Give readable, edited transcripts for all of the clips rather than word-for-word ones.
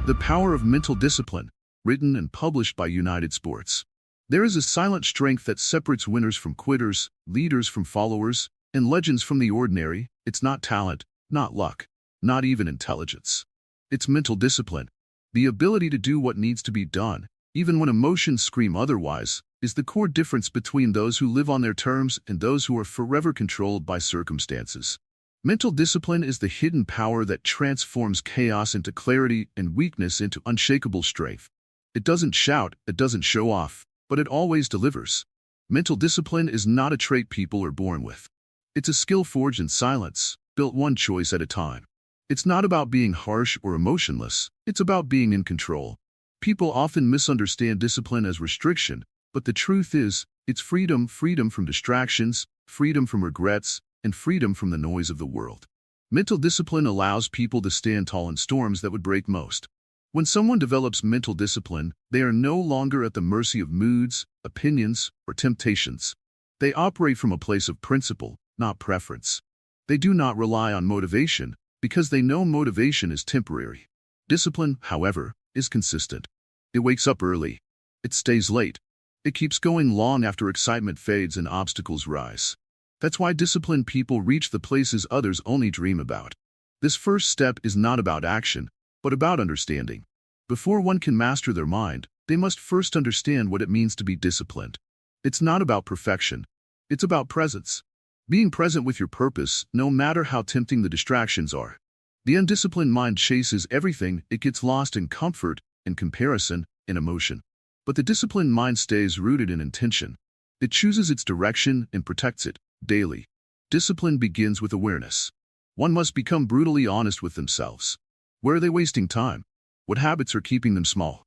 The Power of Mental Discipline, written and published by United Sports. There is a silent strength that separates winners from quitters, leaders from followers, and legends from the ordinary. It's not talent, not luck, not even intelligence. It's mental discipline. The ability to do what needs to be done, even when emotions scream otherwise, is the core difference between those who live on their terms and those who are forever controlled by circumstances. Mental discipline is the hidden power that transforms chaos into clarity and weakness into unshakable strength. It doesn't shout, it doesn't show off, but it always delivers. Mental discipline is not a trait people are born with. It's a skill forged in silence, built one choice at a time. It's not about being harsh or emotionless, it's about being in control. People often misunderstand discipline as restriction, but the truth is, it's freedom from distractions, freedom from regrets, and freedom from the noise of the world. Mental discipline allows people to stand tall in storms that would break most. When someone develops mental discipline, they are no longer at the mercy of moods, opinions, or temptations. They operate from a place of principle, not preference. They do not rely on motivation, because they know motivation is temporary. Discipline, however, is consistent. It wakes up early. It stays late. It keeps going long after excitement fades and obstacles rise. That's why disciplined people reach the places others only dream about. This first step is not about action, but about understanding. Before one can master their mind, they must first understand what it means to be disciplined. It's not about perfection. It's about presence. Being present with your purpose, no matter how tempting the distractions are. The undisciplined mind chases everything. It gets lost in comfort, in comparison, in emotion. But the disciplined mind stays rooted in intention. It chooses its direction and protects it. Daily. Discipline begins with awareness. One must become brutally honest with themselves. Where are they wasting time? What habits are keeping them small?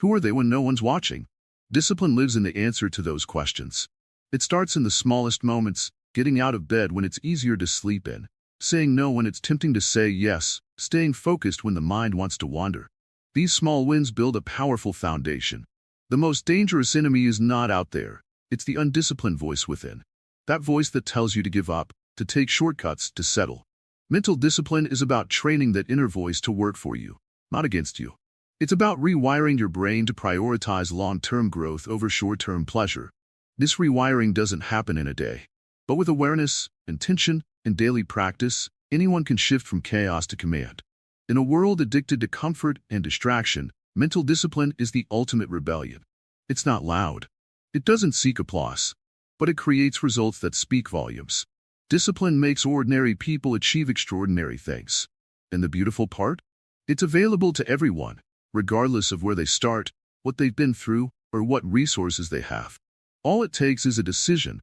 Who are they when no one's watching? Discipline lives in the answer to those questions. It starts in the smallest moments, getting out of bed when it's easier to sleep in, saying no when it's tempting to say yes, staying focused when the mind wants to wander. These small wins build a powerful foundation. The most dangerous enemy is not out there. It's the undisciplined voice within. That voice that tells you to give up, to take shortcuts, to settle. Mental discipline is about training that inner voice to work for you, not against you. It's about rewiring your brain to prioritize long-term growth over short-term pleasure. This rewiring doesn't happen in a day. But with awareness, intention, and daily practice, anyone can shift from chaos to command. In a world addicted to comfort and distraction, mental discipline is the ultimate rebellion. It's not loud. It doesn't seek applause, but it creates results that speak volumes. Discipline makes ordinary people achieve extraordinary things. And the beautiful part? It's available to everyone, regardless of where they start, what they've been through, or what resources they have. All it takes is a decision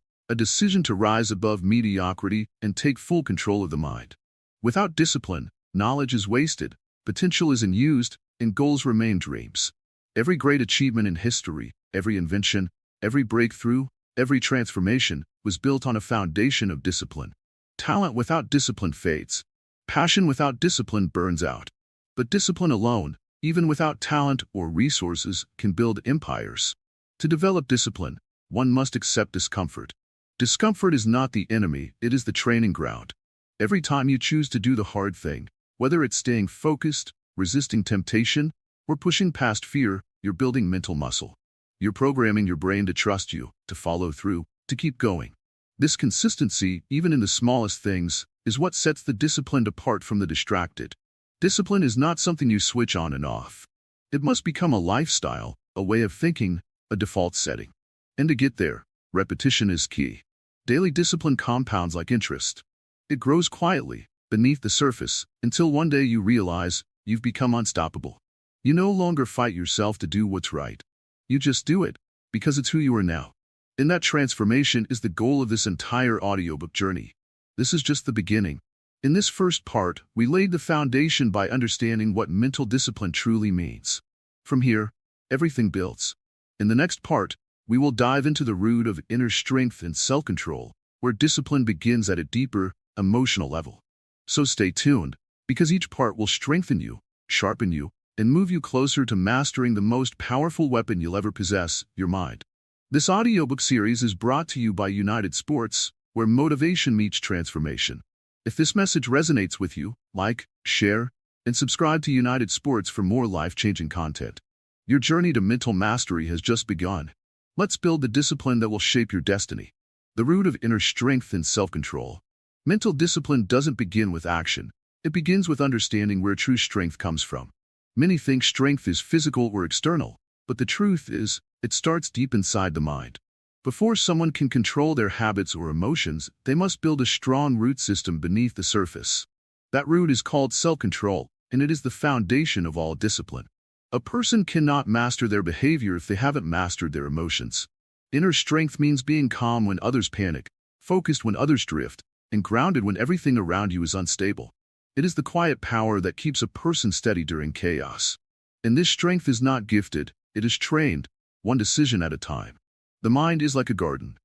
to rise above mediocrity and take full control of the mind. Without discipline, knowledge is wasted, potential isn't used, and goals remain dreams. Every great achievement in history, every invention, every breakthrough, every transformation was built on a foundation of discipline. Talent without discipline fades. Passion without discipline burns out. But discipline alone, even without talent or resources, can build empires. To develop discipline, one must accept discomfort. Discomfort is not the enemy, it is the training ground. Every time you choose to do the hard thing, whether it's staying focused, resisting temptation, or pushing past fear, you're building mental muscle. You're programming your brain to trust you, to follow through, to keep going. This consistency, even in the smallest things, is what sets the disciplined apart from the distracted. Discipline is not something you switch on and off. It must become a lifestyle, a way of thinking, a default setting. And to get there, repetition is key. Daily discipline compounds like interest. It grows quietly, beneath the surface, until one day you realize you've become unstoppable. You no longer fight yourself to do what's right. You just do it, because it's who you are now. And that transformation is the goal of this entire audiobook journey. This is just the beginning. In this first part, we laid the foundation by understanding what mental discipline truly means. From here, everything builds. In the next part, we will dive into the root of inner strength and self-control, where discipline begins at a deeper, emotional level. So stay tuned, because each part will strengthen you, sharpen you, and move you closer to mastering the most powerful weapon you'll ever possess, your mind. This audiobook series is brought to you by United Sports, where motivation meets transformation. If this message resonates with you, like, share, and subscribe to United Sports for more life-changing content. Your journey to mental mastery has just begun. Let's build the discipline that will shape your destiny. The root of inner strength and self-control. Mental discipline doesn't begin with action. It begins with understanding where true strength comes from. Many think strength is physical or external, but the truth is, it starts deep inside the mind. Before someone can control their habits or emotions, they must build a strong root system beneath the surface. That root is called self-control, and it is the foundation of all discipline. A person cannot master their behavior if they haven't mastered their emotions. Inner strength means being calm when others panic, focused when others drift, and grounded when everything around you is unstable. It is the quiet power that keeps a person steady during chaos. And this strength is not gifted, it is trained, one decision at a time. The mind is like a garden.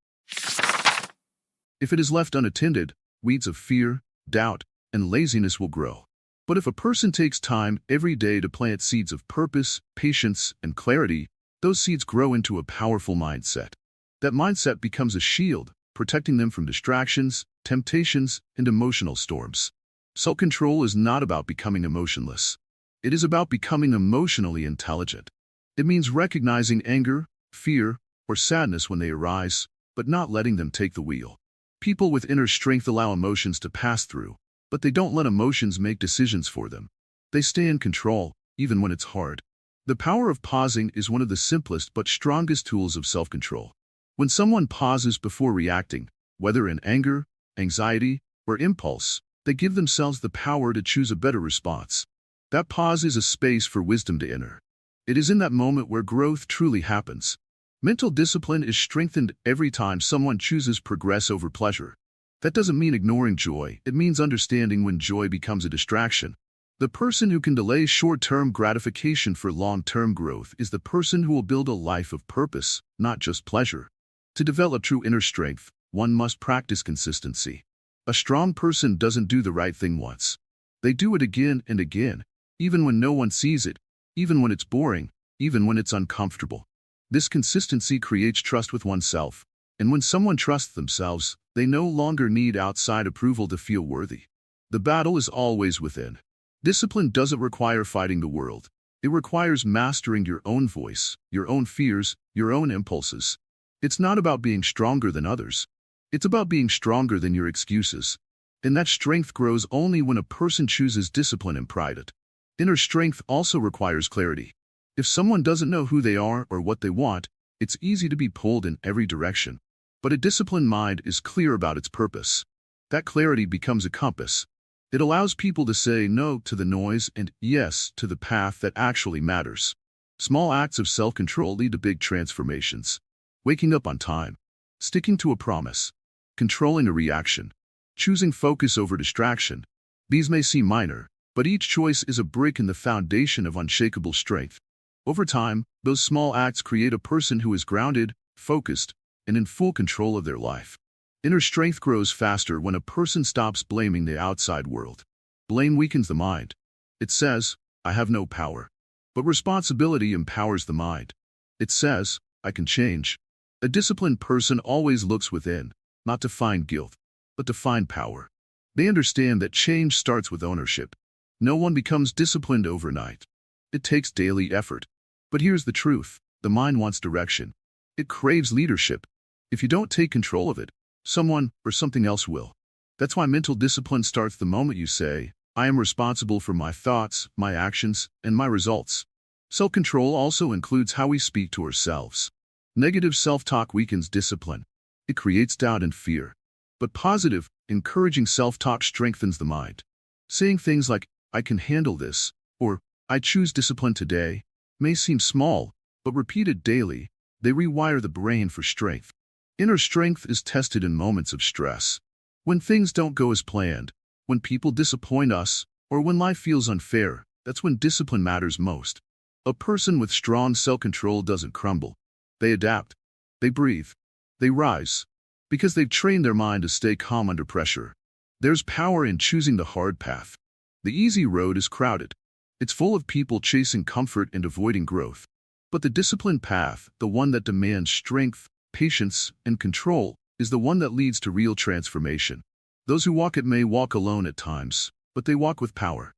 If it is left unattended, weeds of fear, doubt, and laziness will grow. But if a person takes time every day to plant seeds of purpose, patience, and clarity, those seeds grow into a powerful mindset. That mindset becomes a shield, protecting them from distractions, temptations, and emotional storms. Self-control is not about becoming emotionless. It is about becoming emotionally intelligent. It means recognizing anger, fear, or sadness when they arise, but not letting them take the wheel. People with inner strength allow emotions to pass through, but they don't let emotions make decisions for them. They stay in control, even when it's hard. The power of pausing is one of the simplest but strongest tools of self-control. When someone pauses before reacting, whether in anger, anxiety, or impulse, they give themselves the power to choose a better response. That pause is a space for wisdom to enter. It is in that moment where growth truly happens. Mental discipline is strengthened every time someone chooses progress over pleasure. That doesn't mean ignoring joy, it means understanding when joy becomes a distraction. The person who can delay short-term gratification for long-term growth is the person who will build a life of purpose, not just pleasure. To develop true inner strength, one must practice consistency. A strong person doesn't do the right thing once. They do it again and again, even when no one sees it, even when it's boring, even when it's uncomfortable. This consistency creates trust with oneself, and when someone trusts themselves, they no longer need outside approval to feel worthy. The battle is always within. Discipline doesn't require fighting the world. It requires mastering your own voice, your own fears, your own impulses. It's not about being stronger than others. It's about being stronger than your excuses. And that strength grows only when a person chooses discipline and pride. Inner strength also requires clarity. If someone doesn't know who they are or what they want, it's easy to be pulled in every direction. But a disciplined mind is clear about its purpose. That clarity becomes a compass. It allows people to say no to the noise and yes to the path that actually matters. Small acts of self-control lead to big transformations. Waking up on time, sticking to a promise, controlling a reaction, choosing focus over distraction. These may seem minor, but each choice is a brick in the foundation of unshakable strength. Over time, those small acts create a person who is grounded, focused, and in full control of their life. Inner strength grows faster when a person stops blaming the outside world. Blame weakens the mind. It says, I have no power. But responsibility empowers the mind. It says, I can change. A disciplined person always looks within, not to find guilt, but to find power. They understand that change starts with ownership. No one becomes disciplined overnight. It takes daily effort. But here's the truth, the mind wants direction. It craves leadership. If you don't take control of it, someone or something else will. That's why mental discipline starts the moment you say, I am responsible for my thoughts, my actions, and my results. Self-control also includes how we speak to ourselves. Negative self-talk weakens discipline. It creates doubt and fear. But positive, encouraging self-talk strengthens the mind. Saying things like, I can handle this, or I choose discipline today, may seem small, but repeated daily, they rewire the brain for strength. Inner strength is tested in moments of stress. When things don't go as planned, when people disappoint us, or when life feels unfair, that's when discipline matters most. A person with strong self-control doesn't crumble. They adapt. They breathe. They rise. Because they've trained their mind to stay calm under pressure. There's power in choosing the hard path. The easy road is crowded. It's full of people chasing comfort and avoiding growth. But the disciplined path, the one that demands strength, patience, and control, is the one that leads to real transformation. Those who walk it may walk alone at times, but they walk with power.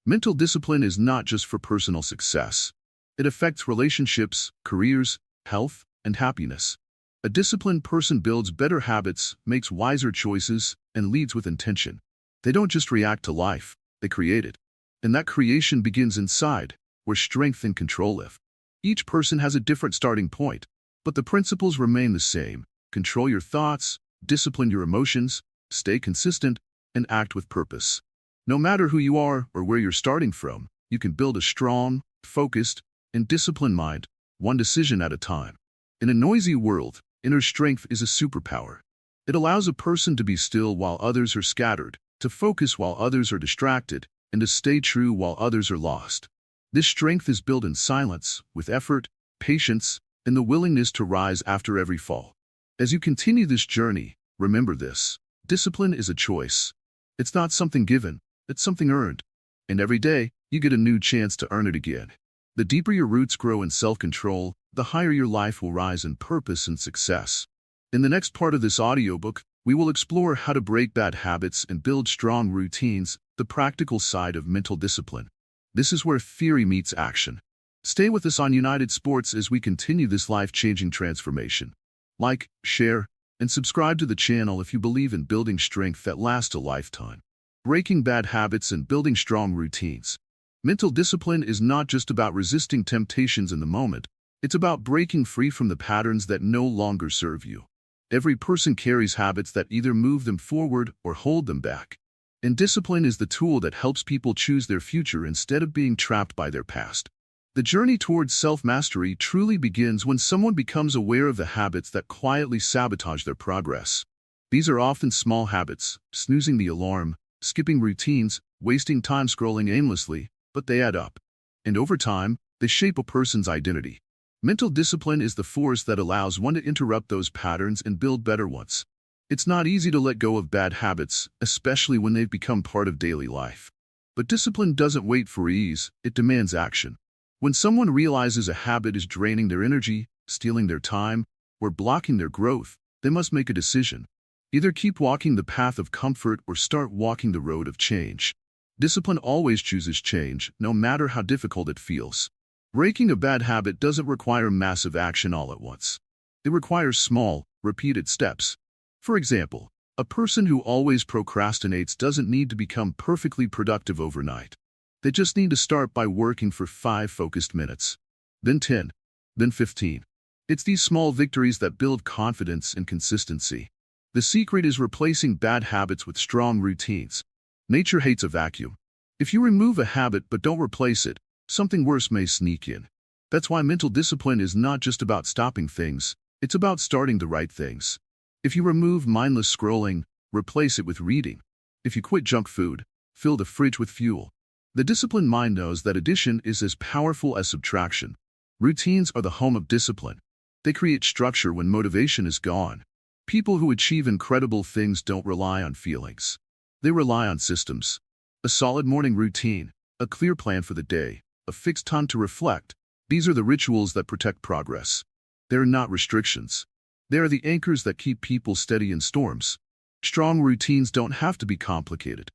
Mental discipline is not just for personal success. It affects relationships, careers, health, and happiness. A disciplined person builds better habits, makes wiser choices, and leads with intention. They don't just react to life, they create it. And that creation begins inside, where strength and control live. Each person has a different starting point, but the principles remain the same. Control your thoughts, discipline your emotions, stay consistent, and act with purpose. No matter who you are or where you're starting from, you can build a strong, focused, and disciplined mind, one decision at a time. In a noisy world, inner strength is a superpower. It allows a person to be still while others are scattered, to focus while others are distracted, and to stay true while others are lost. This strength is built in silence, with effort, patience, and the willingness to rise after every fall. As you continue this journey, remember this: discipline is a choice. It's not something given, it's something earned. And every day, you get a new chance to earn it again. The deeper your roots grow in self-control, the higher your life will rise in purpose and success. In the next part of this audiobook, we will explore how to break bad habits and build strong routines, the practical side of mental discipline. This is where theory meets action. Stay with us on United Sports as we continue this life-changing transformation. Like, share, and subscribe to the channel if you believe in building strength that lasts a lifetime. Breaking bad habits and building strong routines. Mental discipline is not just about resisting temptations in the moment, it's about breaking free from the patterns that no longer serve you. Every person carries habits that either move them forward or hold them back. And discipline is the tool that helps people choose their future instead of being trapped by their past. The journey towards self-mastery truly begins when someone becomes aware of the habits that quietly sabotage their progress. These are often small habits: snoozing the alarm, skipping routines, wasting time scrolling aimlessly, but they add up. And over time, they shape a person's identity. Mental discipline is the force that allows one to interrupt those patterns and build better ones. It's not easy to let go of bad habits, especially when they've become part of daily life. But discipline doesn't wait for ease, it demands action. When someone realizes a habit is draining their energy, stealing their time, or blocking their growth, they must make a decision. Either keep walking the path of comfort or start walking the road of change. Discipline always chooses change, no matter how difficult it feels. Breaking a bad habit doesn't require massive action all at once. It requires small, repeated steps. For example, a person who always procrastinates doesn't need to become perfectly productive overnight. They just need to start by working for 5 focused minutes, then 10, then 15. It's these small victories that build confidence and consistency. The secret is replacing bad habits with strong routines. Nature hates a vacuum. If you remove a habit but don't replace it, something worse may sneak in. That's why mental discipline is not just about stopping things, it's about starting the right things. If you remove mindless scrolling, replace it with reading. If you quit junk food, fill the fridge with fuel. The disciplined mind knows that addition is as powerful as subtraction. Routines are the home of discipline. They create structure when motivation is gone. People who achieve incredible things don't rely on feelings. They rely on systems. A solid morning routine, a clear plan for the day, a fixed time to reflect. These are the rituals that protect progress. They're not restrictions. They are the anchors that keep people steady in storms. Strong routines don't have to be complicated.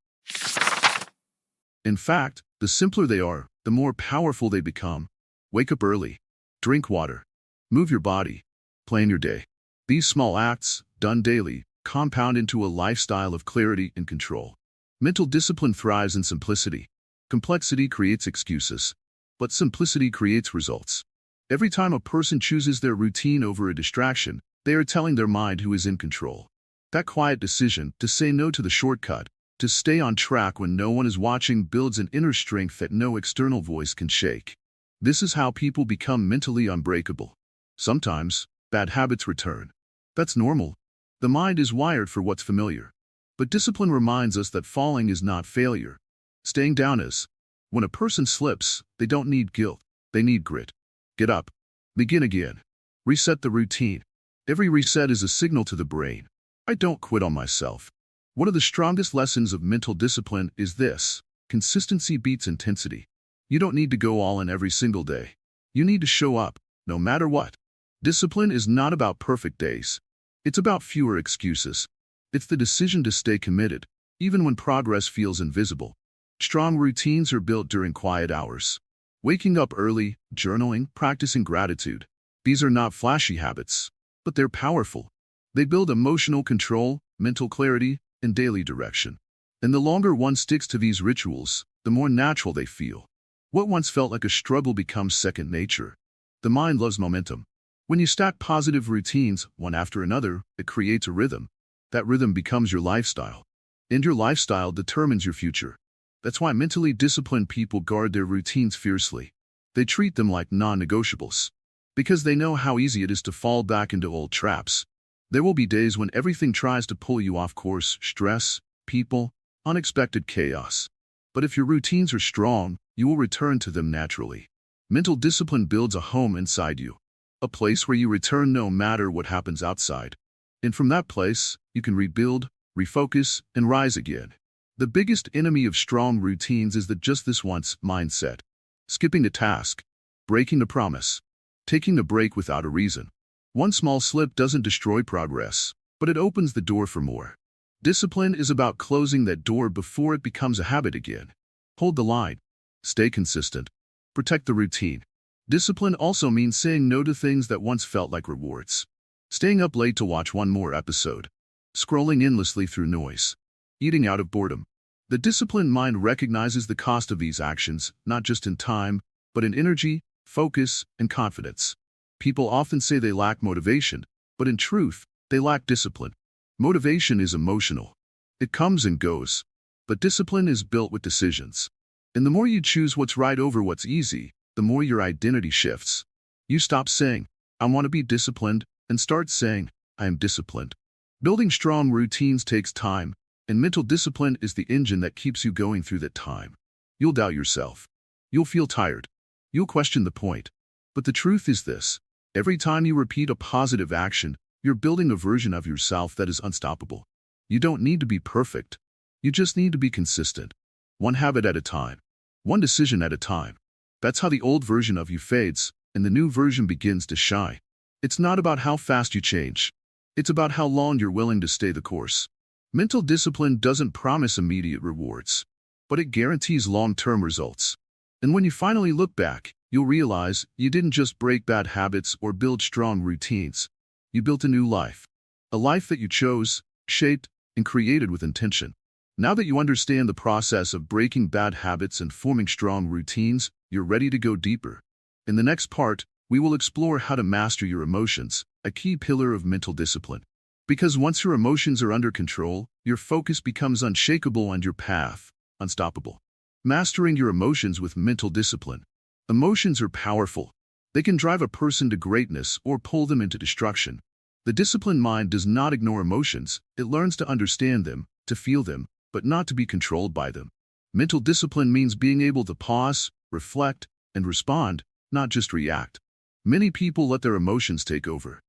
In fact, the simpler they are, the more powerful they become. Wake up early. Drink water. Move your body. Plan your day. These small acts, done daily, compound into a lifestyle of clarity and control. Mental discipline thrives in simplicity. Complexity creates excuses, but simplicity creates results. Every time a person chooses their routine over a distraction, they are telling their mind who is in control. That quiet decision to say no to the shortcut, to stay on track when no one is watching, builds an inner strength that no external voice can shake. This is how people become mentally unbreakable. Sometimes, bad habits return. That's normal. The mind is wired for what's familiar. But discipline reminds us that falling is not failure. Staying down is. When a person slips, they don't need guilt, they need grit. Get up. Begin again. Reset the routine. Every reset is a signal to the brain: I don't quit on myself. One of the strongest lessons of mental discipline is this: consistency beats intensity. You don't need to go all in every single day. You need to show up, no matter what. Discipline is not about perfect days. It's about fewer excuses. It's the decision to stay committed, even when progress feels invisible. Strong routines are built during quiet hours. Waking up early, journaling, practicing gratitude. These are not flashy habits, but they're powerful. They build emotional control, mental clarity, and daily direction. And the longer one sticks to these rituals, the more natural they feel. What once felt like a struggle becomes second nature. The mind loves momentum. When you stack positive routines, one after another, it creates a rhythm. That rhythm becomes your lifestyle. And your lifestyle determines your future. That's why mentally disciplined people guard their routines fiercely. They treat them like non-negotiables. Because they know how easy it is to fall back into old traps. There will be days when everything tries to pull you off course: stress, people, unexpected chaos. But if your routines are strong, you will return to them naturally. Mental discipline builds a home inside you. A place where you return no matter what happens outside. And from that place, you can rebuild, refocus, and rise again. The biggest enemy of strong routines is the just this once mindset. Skipping a task, breaking a promise, taking a break without a reason. One small slip doesn't destroy progress, but it opens the door for more. Discipline is about closing that door before it becomes a habit again. Hold the line. Stay consistent. Protect the routine. Discipline also means saying no to things that once felt like rewards. Staying up late to watch one more episode. Scrolling endlessly through noise. Eating out of boredom. The disciplined mind recognizes the cost of these actions, not just in time, but in energy, focus, and confidence. People often say they lack motivation, but in truth, they lack discipline. Motivation is emotional. It comes and goes. But discipline is built with decisions. And the more you choose what's right over what's easy, the more your identity shifts. You stop saying, "I want to be disciplined," and start saying, "I am disciplined." Building strong routines takes time, and mental discipline is the engine that keeps you going through that time. You'll doubt yourself. You'll feel tired. You'll question the point. But the truth is this: every time you repeat a positive action, you're building a version of yourself that is unstoppable. You don't need to be perfect. You just need to be consistent. One habit at a time. One decision at a time. That's how the old version of you fades, and the new version begins to shine. It's not about how fast you change. It's about how long you're willing to stay the course. Mental discipline doesn't promise immediate rewards, but it guarantees long-term results. And when you finally look back, you'll realize you didn't just break bad habits or build strong routines. You built a new life. A life that you chose, shaped, and created with intention. Now that you understand the process of breaking bad habits and forming strong routines, you're ready to go deeper. In the next part, we will explore how to master your emotions, a key pillar of mental discipline. Because once your emotions are under control, your focus becomes unshakable and your path unstoppable. Mastering your emotions with mental discipline. Emotions are powerful. They can drive a person to greatness or pull them into destruction. The disciplined mind does not ignore emotions. It learns to understand them, to feel them, but not to be controlled by them. Mental discipline means being able to pause, reflect, and respond, not just react. Many people let their emotions take over.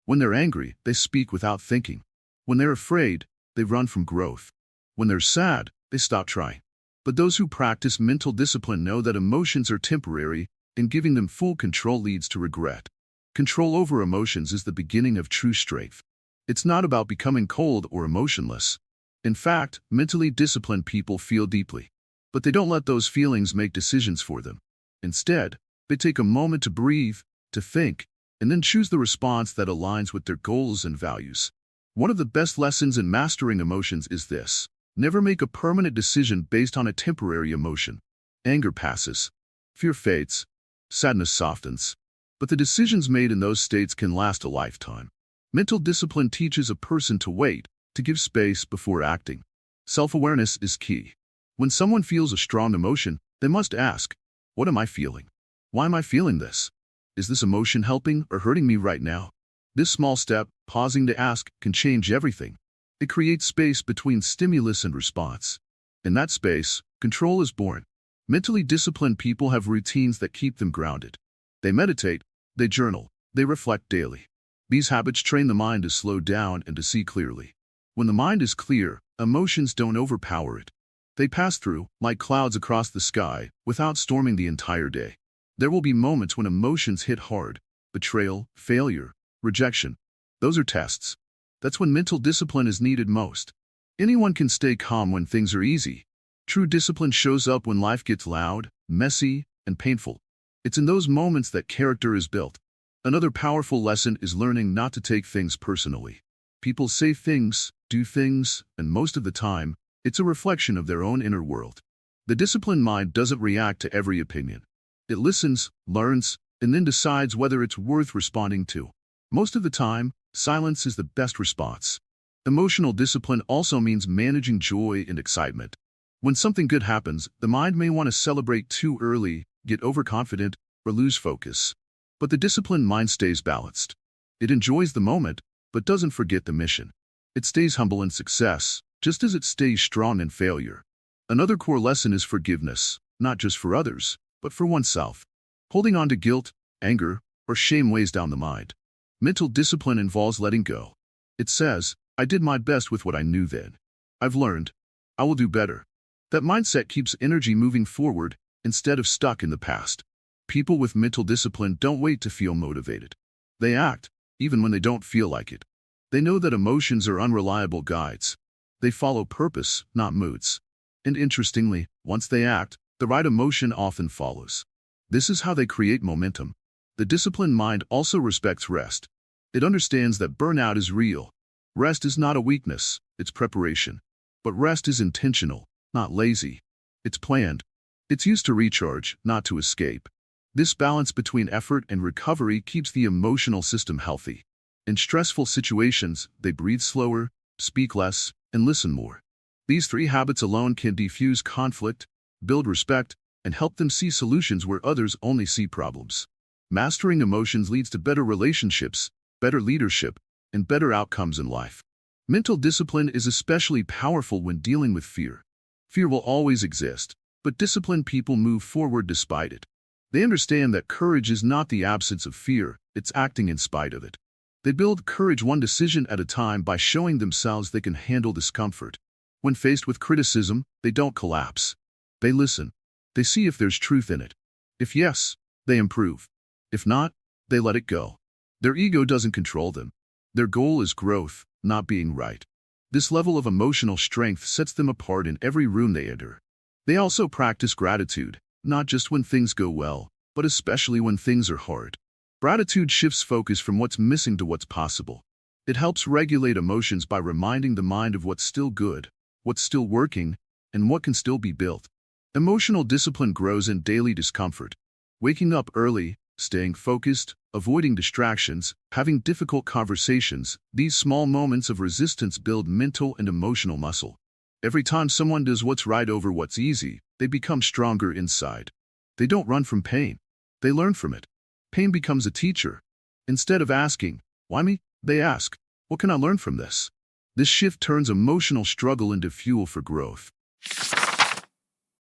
When they're angry, they speak without thinking. When they're afraid, they run from growth. When they're sad, they stop trying. But those who practice mental discipline know that emotions are temporary, and giving them full control leads to regret. Control over emotions is the beginning of true strength. It's not about becoming cold or emotionless. In fact, mentally disciplined people feel deeply. But they don't let those feelings make decisions for them. Instead, they take a moment to breathe, to think, and then choose the response that aligns with their goals and values. One of the best lessons in mastering emotions is this: never make a permanent decision based on a temporary emotion. Anger passes. Fear fades. Sadness softens. But the decisions made in those states can last a lifetime. Mental discipline teaches a person to wait, to give space before acting. Self-awareness is key. When someone feels a strong emotion, they must ask, "What am I feeling? Why am I feeling this? Is this emotion helping or hurting me right now?" This small step, pausing to ask, can change everything. It creates space between stimulus and response. In that space, control is born. Mentally disciplined people have routines that keep them grounded. They meditate, they journal, they reflect daily. These habits train the mind to slow down and to see clearly. When the mind is clear, emotions don't overpower it. They pass through, like clouds across the sky, without storming the entire day. There will be moments when emotions hit hard: betrayal, failure, rejection. Those are tests. That's when mental discipline is needed most. Anyone can stay calm when things are easy. True discipline shows up when life gets loud, messy, and painful. It's in those moments that character is built. Another powerful lesson is learning not to take things personally. People say things, do things, and most of the time, it's a reflection of their own inner world. The disciplined mind doesn't react to every opinion. It listens, learns, and then decides whether it's worth responding to. Most of the time, silence is the best response. Emotional discipline also means managing joy and excitement. When something good happens, the mind may want to celebrate too early, get overconfident, or lose focus. But the disciplined mind stays balanced. It enjoys the moment, but doesn't forget the mission. It stays humble in success, just as it stays strong in failure. Another core lesson is forgiveness, not just for others, but for oneself. Holding on to guilt, anger, or shame weighs down the mind. Mental discipline involves letting go. It says, I did my best with what I knew then. I've learned. I will do better. That mindset keeps energy moving forward instead of stuck in the past. People with mental discipline don't wait to feel motivated. They act, even when they don't feel like it. They know that emotions are unreliable guides. They follow purpose, not moods. And interestingly, once they act, the right emotion often follows. This is how they create momentum. The disciplined mind also respects rest. It understands that burnout is real. Rest is not a weakness, it's preparation. But rest is intentional, not lazy. It's planned. It's used to recharge, not to escape. This balance between effort and recovery keeps the emotional system healthy. In stressful situations, they breathe slower, speak less, and listen more. These three habits alone can diffuse conflict, build respect, and help them see solutions where others only see problems. Mastering emotions leads to better relationships, better leadership, and better outcomes in life. Mental discipline is especially powerful when dealing with fear. Fear will always exist, but disciplined people move forward despite it. They understand that courage is not the absence of fear, it's acting in spite of it. They build courage one decision at a time by showing themselves they can handle discomfort. When faced with criticism, they don't collapse. They listen. They see if there's truth in it. If yes, they improve. If not, they let it go. Their ego doesn't control them. Their goal is growth, not being right. This level of emotional strength sets them apart in every room they enter. They also practice gratitude, not just when things go well, but especially when things are hard. Gratitude shifts focus from what's missing to what's possible. It helps regulate emotions by reminding the mind of what's still good, what's still working, and what can still be built. Emotional discipline grows in daily discomfort. Waking up early, staying focused, avoiding distractions, having difficult conversations, these small moments of resistance build mental and emotional muscle. Every time someone does what's right over what's easy, they become stronger inside. They don't run from pain. They learn from it. Pain becomes a teacher. Instead of asking, why me? They ask, what can I learn from this? This shift turns emotional struggle into fuel for growth.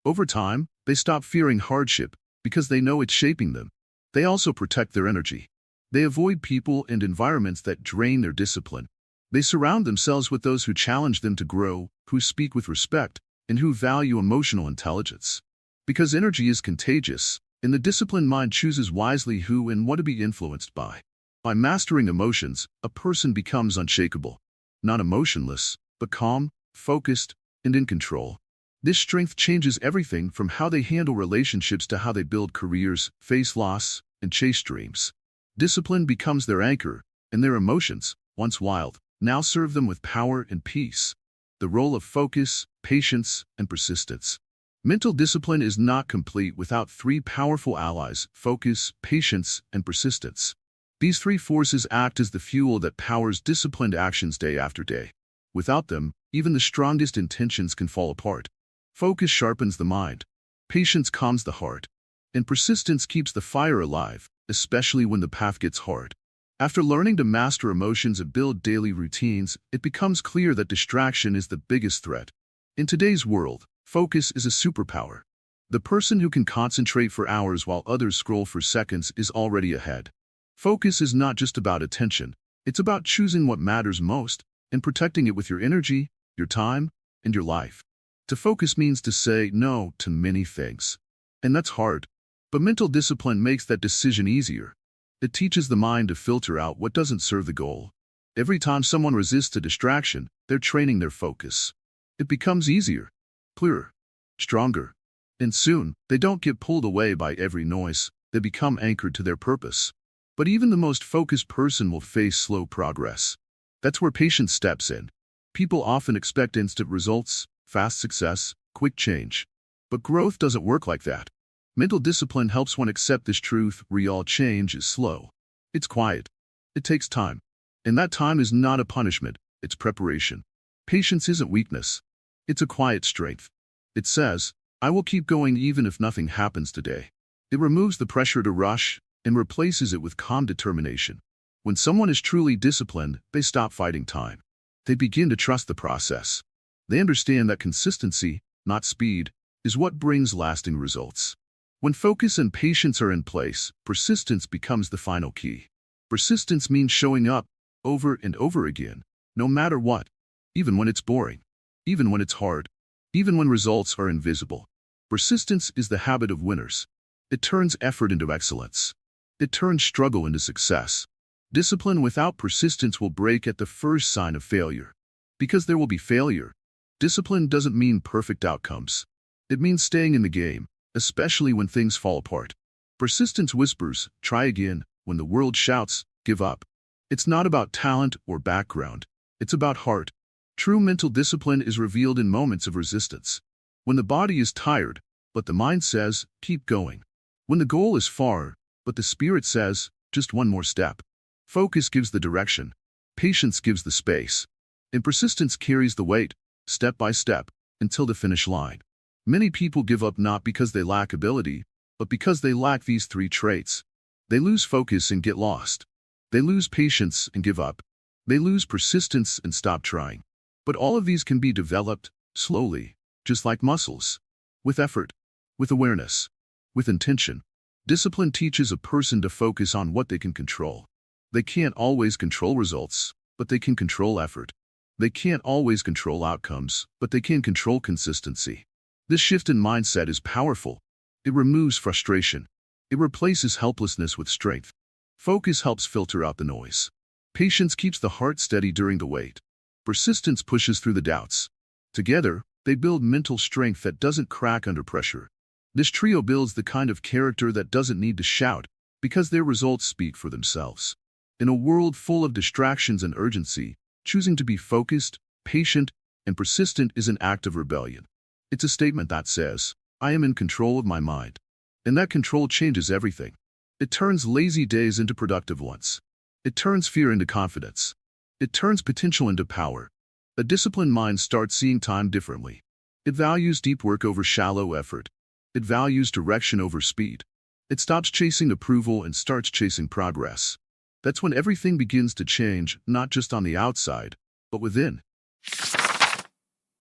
Over time, they stop fearing hardship because they know it's shaping them. They also protect their energy. They avoid people and environments that drain their discipline. They surround themselves with those who challenge them to grow, who speak with respect, and who value emotional intelligence. Because energy is contagious, and the disciplined mind chooses wisely who and what to be influenced by. By mastering emotions, a person becomes unshakable. Not emotionless, but calm, focused, and in control. This strength changes everything from how they handle relationships to how they build careers, face loss, and chase dreams. Discipline becomes their anchor, and their emotions, once wild, now serve them with power and peace. The role of focus, patience, and persistence. Mental discipline is not complete without three powerful allies: focus, patience, and persistence. These three forces act as the fuel that powers disciplined actions day after day. Without them, even the strongest intentions can fall apart. Focus sharpens the mind. Patience calms the heart. And persistence keeps the fire alive, especially when the path gets hard. After learning to master emotions and build daily routines, it becomes clear that distraction is the biggest threat. In today's world, focus is a superpower. The person who can concentrate for hours while others scroll for seconds is already ahead. Focus is not just about attention. It's about choosing what matters most and protecting it with your energy, your time, and your life. To focus means to say no to many things. And that's hard. But mental discipline makes that decision easier. It teaches the mind to filter out what doesn't serve the goal. Every time someone resists a distraction, they're training their focus. It becomes easier, clearer, stronger, and soon they don't get pulled away by every noise. They become anchored to their purpose. But even the most focused person will face slow progress. That's where patience steps in. People often expect instant results, fast success, quick change. But growth doesn't work like that. Mental discipline helps one accept this truth: real change is slow. It's quiet. It takes time. And that time is not a punishment, it's preparation. Patience isn't weakness. It's a quiet strength. It says, I will keep going even if nothing happens today. It removes the pressure to rush and replaces it with calm determination. When someone is truly disciplined, they stop fighting time. They begin to trust the process. They understand that consistency, not speed, is what brings lasting results. When focus and patience are in place, persistence becomes the final key. Persistence means showing up over and over again, no matter what, even when it's boring, even when it's hard, even when results are invisible. Persistence is the habit of winners. It turns effort into excellence. It turns struggle into success. Discipline without persistence will break at the first sign of failure. Because there will be failure. Discipline doesn't mean perfect outcomes. It means staying in the game, especially when things fall apart. Persistence whispers, try again, when the world shouts, give up. It's not about talent or background. It's about heart. True mental discipline is revealed in moments of resistance. When the body is tired, but the mind says, keep going. When the goal is far, but the spirit says, just one more step. Focus gives the direction. Patience gives the space. And persistence carries the weight, step by step, until the finish line. Many people give up not because they lack ability, but because they lack these three traits. They lose focus and get lost. They lose patience and give up. They lose persistence and stop trying. But all of these can be developed, slowly, just like muscles. With effort, with awareness, with intention. Discipline teaches a person to focus on what they can control. They can't always control results, but they can control effort. They can't always control outcomes, but they can control consistency. This shift in mindset is powerful. It removes frustration. It replaces helplessness with strength. Focus helps filter out the noise. Patience keeps the heart steady during the wait. Persistence pushes through the doubts. Together, they build mental strength that doesn't crack under pressure. This trio builds the kind of character that doesn't need to shout, because their results speak for themselves. In a world full of distractions and urgency, choosing to be focused, patient, and persistent is an act of rebellion. It's a statement that says, I am in control of my mind. And that control changes everything. It turns lazy days into productive ones. It turns fear into confidence. It turns potential into power. A disciplined mind starts seeing time differently. It values deep work over shallow effort. It values direction over speed. It stops chasing approval and starts chasing progress. That's when everything begins to change, not just on the outside, but within.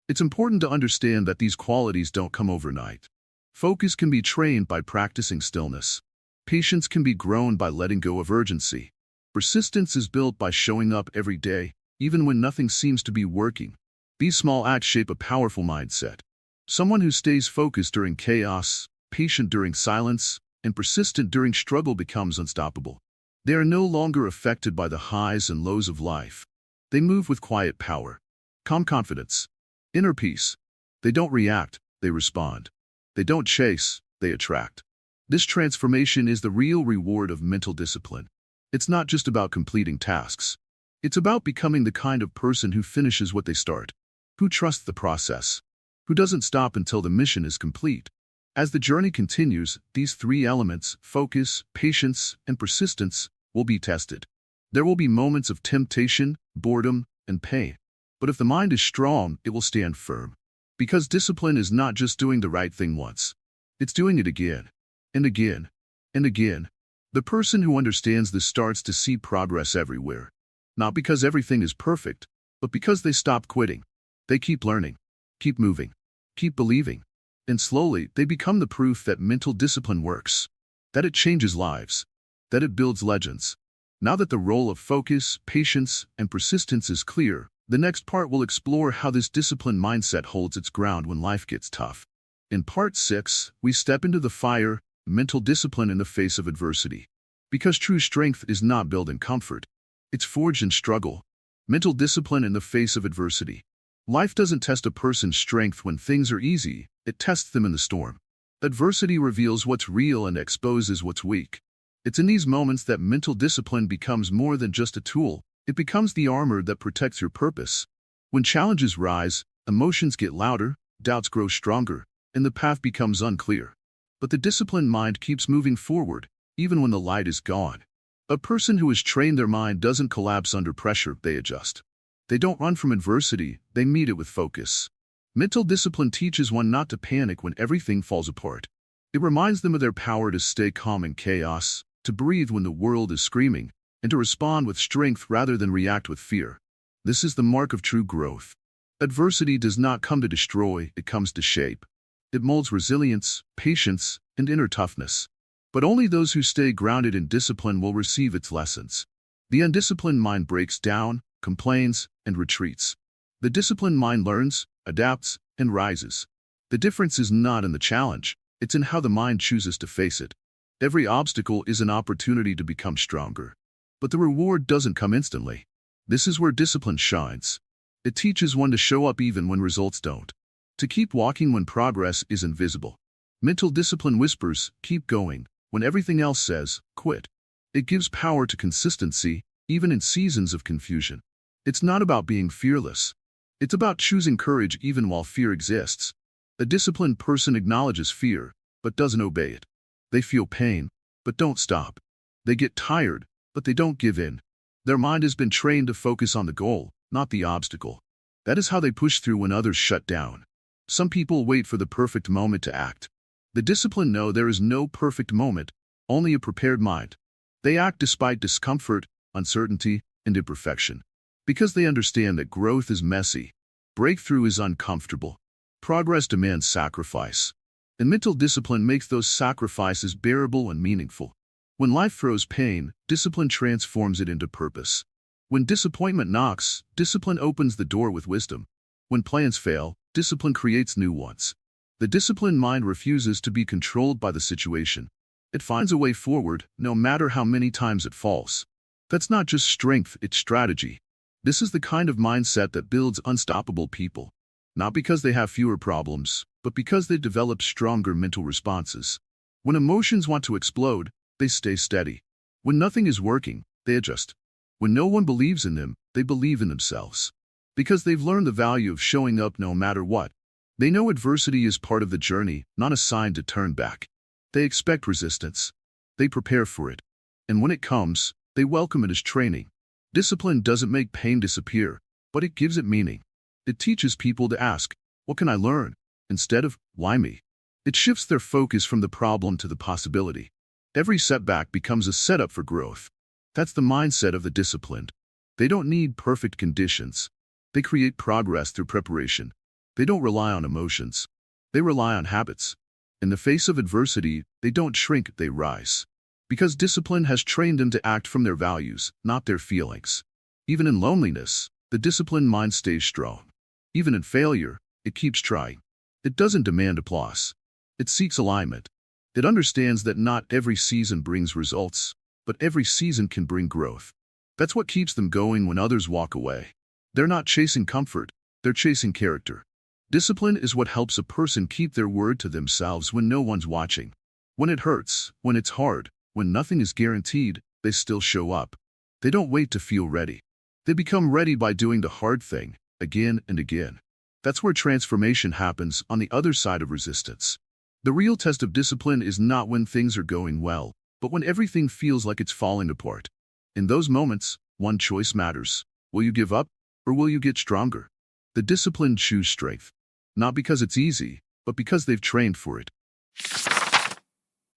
It's important to understand that these qualities don't come overnight. Focus can be trained by practicing stillness. Patience can be grown by letting go of urgency. Persistence is built by showing up every day, even when nothing seems to be working. These small acts shape a powerful mindset. Someone who stays focused during chaos, patient during silence, and persistent during struggle becomes unstoppable. They are no longer affected by the highs and lows of life. They move with quiet power, calm confidence, inner peace. They don't react, they respond. They don't chase, they attract. This transformation is the real reward of mental discipline. It's not just about completing tasks. It's about becoming the kind of person who finishes what they start, who trusts the process, who doesn't stop until the mission is complete. As the journey continues, these three elements, focus, patience, and persistence, will be tested. There will be moments of temptation, boredom, and pain. But if the mind is strong, it will stand firm. Because discipline is not just doing the right thing once. It's doing it again, and again, and again. The person who understands this starts to see progress everywhere. Not because everything is perfect, but because they stop quitting. They keep learning, keep moving, keep believing. And slowly, they become the proof that mental discipline works, that it changes lives, that it builds legends. Now that the role of focus, patience, and persistence is clear, the next part will explore how this disciplined mindset holds its ground when life gets tough. In Part 6, we step into the fire, mental discipline in the face of adversity. Because true strength is not built in comfort. It's forged in struggle. Mental discipline in the face of adversity. Life doesn't test a person's strength when things are easy, it tests them in the storm. Adversity reveals what's real and exposes what's weak. It's in these moments that mental discipline becomes more than just a tool, it becomes the armor that protects your purpose. When challenges rise, emotions get louder, doubts grow stronger, and the path becomes unclear. But the disciplined mind keeps moving forward, even when the light is gone. A person who has trained their mind doesn't collapse under pressure, they adjust. They don't run from adversity, they meet it with focus. Mental discipline teaches one not to panic when everything falls apart. It reminds them of their power to stay calm in chaos, to breathe when the world is screaming, and to respond with strength rather than react with fear. This is the mark of true growth. Adversity does not come to destroy, it comes to shape. It molds resilience, patience, and inner toughness. But only those who stay grounded in discipline will receive its lessons. The undisciplined mind breaks down, complains, and retreats. The disciplined mind learns, adapts, and rises. The difference is not in the challenge, it's in how the mind chooses to face it. Every obstacle is an opportunity to become stronger. But the reward doesn't come instantly. This is where discipline shines. It teaches one to show up even when results don't. To keep walking when progress is invisible. Mental discipline whispers, keep going, when everything else says, quit. It gives power to consistency, even in seasons of confusion. It's not about being fearless. It's about choosing courage even while fear exists. A disciplined person acknowledges fear, but doesn't obey it. They feel pain, but don't stop. They get tired, but they don't give in. Their mind has been trained to focus on the goal, not the obstacle. That is how they push through when others shut down. Some people wait for the perfect moment to act. The disciplined know there is no perfect moment, only a prepared mind. They act despite discomfort, uncertainty, and imperfection. Because they understand that growth is messy, breakthrough is uncomfortable, progress demands sacrifice. And mental discipline makes those sacrifices bearable and meaningful. When life throws pain, discipline transforms it into purpose. When disappointment knocks, discipline opens the door with wisdom. When plans fail, discipline creates new ones. The disciplined mind refuses to be controlled by the situation. It finds a way forward, no matter how many times it falls. That's not just strength, it's strategy. This is the kind of mindset that builds unstoppable people. Not because they have fewer problems, but because they develop stronger mental responses. When emotions want to explode, they stay steady. When nothing is working, they adjust. When no one believes in them, they believe in themselves. Because they've learned the value of showing up no matter what. They know adversity is part of the journey, not a sign to turn back. They expect resistance. They prepare for it. And when it comes, they welcome it as training. Discipline doesn't make pain disappear, but it gives it meaning. It teaches people to ask, what can I learn? Instead of, why me? It shifts their focus from the problem to the possibility. Every setback becomes a setup for growth. That's the mindset of the disciplined. They don't need perfect conditions. They create progress through preparation. They don't rely on emotions. They rely on habits. In the face of adversity, they don't shrink, they rise. Because discipline has trained them to act from their values, not their feelings. Even in loneliness, the disciplined mind stays strong. Even in failure, it keeps trying. It doesn't demand applause. It seeks alignment. It understands that not every season brings results, but every season can bring growth. That's what keeps them going when others walk away. They're not chasing comfort, they're chasing character. Discipline is what helps a person keep their word to themselves when no one's watching. When it hurts, when it's hard, when nothing is guaranteed, they still show up. They don't wait to feel ready. They become ready by doing the hard thing, again and again. That's where transformation happens on the other side of resistance. The real test of discipline is not when things are going well, but when everything feels like it's falling apart. In those moments, one choice matters. Will you give up, or will you get stronger? The disciplined choose strength. Not because it's easy, but because they've trained for it.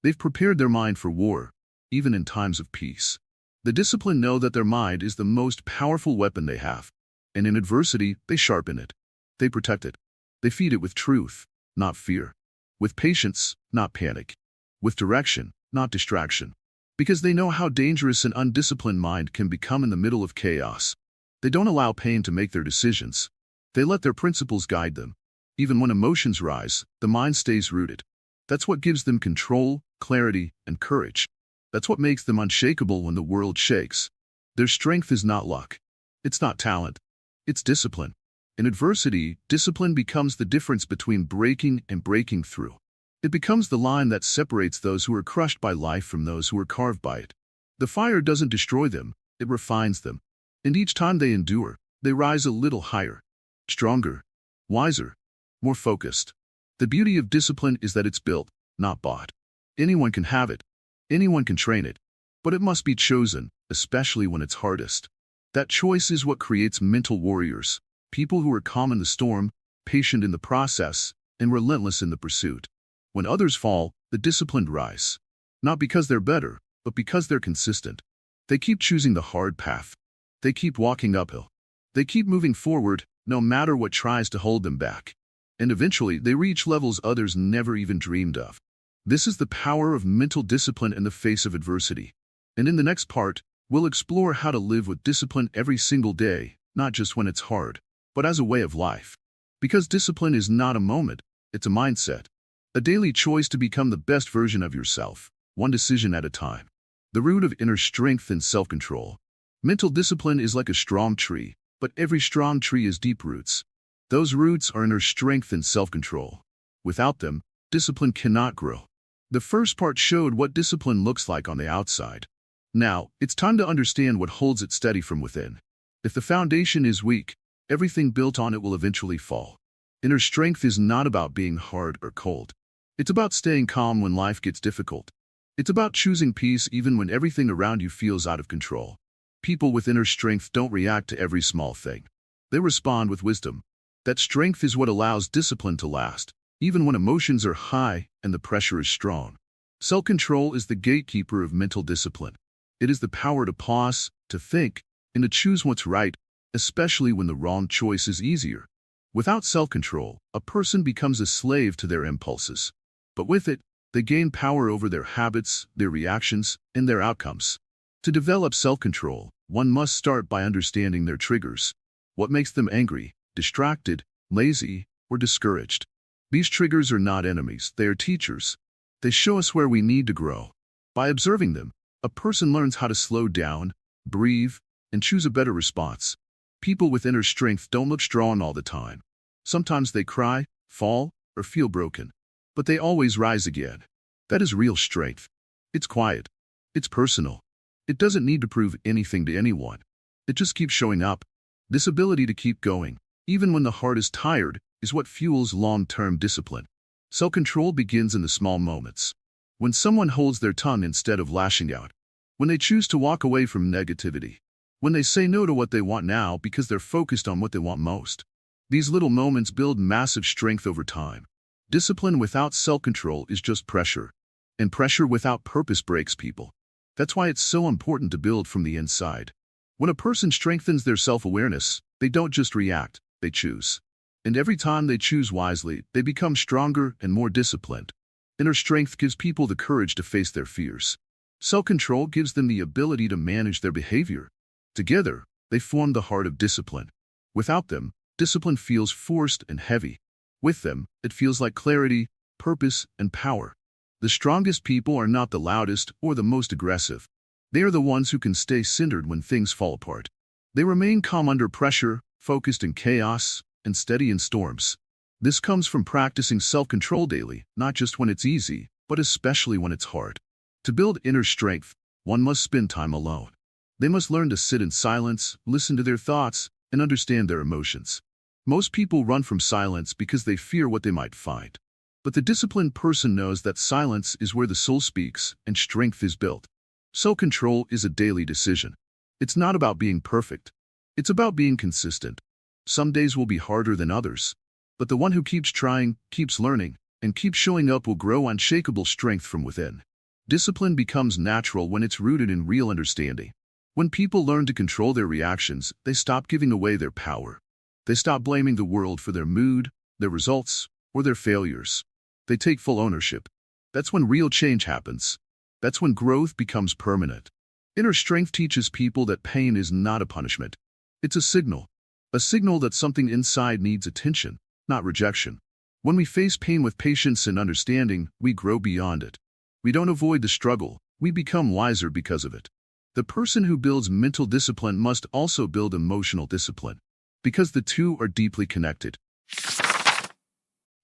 They've prepared their mind for war, even in times of peace. The disciplined know that their mind is the most powerful weapon they have, and in adversity, they sharpen it. They protect it. They feed it with truth, not fear. With patience, not panic. With direction, not distraction. Because they know how dangerous an undisciplined mind can become in the middle of chaos. They don't allow pain to make their decisions. They let their principles guide them. Even when emotions rise, the mind stays rooted. That's what gives them control, clarity, and courage. That's what makes them unshakable when the world shakes. Their strength is not luck. It's not talent. It's discipline. In adversity, discipline becomes the difference between breaking and breaking through. It becomes the line that separates those who are crushed by life from those who are carved by it. The fire doesn't destroy them, it refines them. And each time they endure, they rise a little higher, stronger, wiser, more focused. The beauty of discipline is that it's built, not bought. Anyone can have it. Anyone can train it. But it must be chosen, especially when it's hardest. That choice is what creates mental warriors, people who are calm in the storm, patient in the process, and relentless in the pursuit. When others fall, the disciplined rise. Not because they're better, but because they're consistent. They keep choosing the hard path. They keep walking uphill. They keep moving forward, no matter what tries to hold them back. And eventually, they reach levels others never even dreamed of. This is the power of mental discipline in the face of adversity. And in the next part, we'll explore how to live with discipline every single day, not just when it's hard, but as a way of life. Because discipline is not a moment, it's a mindset. A daily choice to become the best version of yourself, one decision at a time. The root of inner strength and self-control. Mental discipline is like a strong tree, but every strong tree has deep roots. Those roots are inner strength and self-control. Without them, discipline cannot grow. The first part showed what discipline looks like on the outside. Now, it's time to understand what holds it steady from within. If the foundation is weak, everything built on it will eventually fall. Inner strength is not about being hard or cold. It's about staying calm when life gets difficult. It's about choosing peace even when everything around you feels out of control. People with inner strength don't react to every small thing. They respond with wisdom. That strength is what allows discipline to last, even when emotions are high and the pressure is strong. Self-control is the gatekeeper of mental discipline. It is the power to pause, to think, and to choose what's right, especially when the wrong choice is easier. Without self-control, a person becomes a slave to their impulses. But with it, they gain power over their habits, their reactions, and their outcomes. To develop self-control, one must start by understanding their triggers. What makes them angry, distracted, lazy, or discouraged? These triggers are not enemies, they are teachers. They show us where we need to grow. By observing them, a person learns how to slow down, breathe, and choose a better response. People with inner strength don't look strong all the time. Sometimes they cry, fall, or feel broken. But they always rise again. That is real strength. It's quiet. It's personal. It doesn't need to prove anything to anyone. It just keeps showing up. This ability to keep going, even when the heart is tired, is what fuels long-term discipline. Self-control begins in the small moments. When someone holds their tongue instead of lashing out. When they choose to walk away from negativity. When they say no to what they want now because they're focused on what they want most. These little moments build massive strength over time. Discipline without self-control is just pressure. And pressure without purpose breaks people. That's why it's so important to build from the inside. When a person strengthens their self-awareness, they don't just react, they choose. And every time they choose wisely, they become stronger and more disciplined. Inner strength gives people the courage to face their fears. Self-control gives them the ability to manage their behavior. Together, they form the heart of discipline. Without them, discipline feels forced and heavy. With them, it feels like clarity, purpose, and power. The strongest people are not the loudest or the most aggressive. They are the ones who can stay centered when things fall apart. They remain calm under pressure, focused in chaos, and steady in storms. This comes from practicing self-control daily, not just when it's easy, but especially when it's hard. To build inner strength, one must spend time alone. They must learn to sit in silence, listen to their thoughts, and understand their emotions. Most people run from silence because they fear what they might find. But the disciplined person knows that silence is where the soul speaks and strength is built. Self-control is a daily decision. It's not about being perfect. It's about being consistent. Some days will be harder than others. But the one who keeps trying, keeps learning, and keeps showing up will grow unshakable strength from within. Discipline becomes natural when it's rooted in real understanding. When people learn to control their reactions, they stop giving away their power. They stop blaming the world for their mood, their results, or their failures. They take full ownership. That's when real change happens. That's when growth becomes permanent. Inner strength teaches people that pain is not a punishment. It's a signal that something inside needs attention, not rejection. When we face pain with patience and understanding, we grow beyond it. We don't avoid the struggle, we become wiser because of it. The person who builds mental discipline must also build emotional discipline, because the two are deeply connected.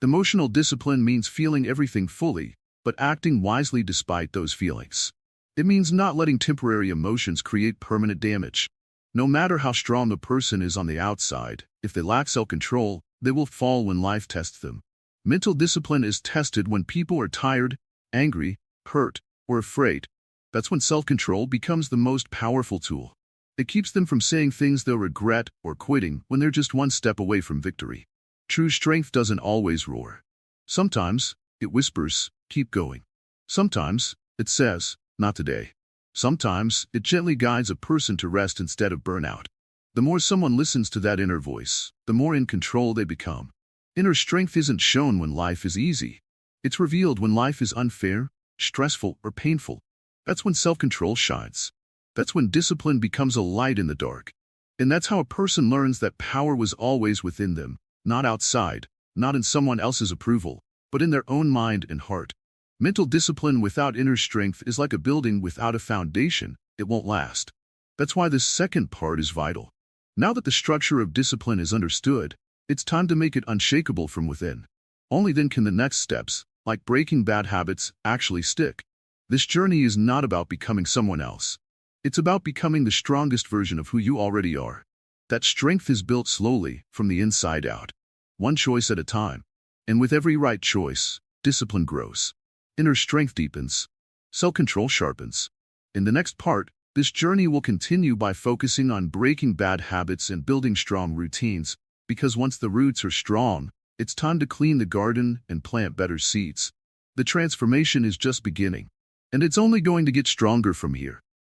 Emotional discipline means feeling everything fully, but acting wisely despite those feelings. It means not letting temporary emotions create permanent damage. No matter how strong a person is on the outside, if they lack self-control, they will fall when life tests them. Mental discipline is tested when people are tired, angry, hurt, or afraid. That's when self-control becomes the most powerful tool. It keeps them from saying things they'll regret or quitting when they're just one step away from victory. True strength doesn't always roar. Sometimes it whispers, "Keep going." Sometimes it says, "Not today." Sometimes it gently guides a person to rest instead of burnout. The more someone listens to that inner voice, the more in control they become. Inner strength isn't shown when life is easy. It's revealed when life is unfair, stressful, or painful. That's when self-control shines. That's when discipline becomes a light in the dark. And that's how a person learns that power was always within them, not outside, not in someone else's approval, but in their own mind and heart. Mental discipline without inner strength is like a building without a foundation. It won't last. That's why this second part is vital. Now that the structure of discipline is understood, it's time to make it unshakable from within. Only then can the next steps, like breaking bad habits, actually stick. This journey is not about becoming someone else. It's about becoming the strongest version of who you already are. That strength is built slowly, from the inside out, one choice at a time. And with every right choice, discipline grows. Inner strength deepens. Self-control sharpens. In the next part, this journey will continue by focusing on breaking bad habits and building strong routines, because once the roots are strong, it's time to clean the garden and plant better seeds. The transformation is just beginning, and it's only going to get stronger from here.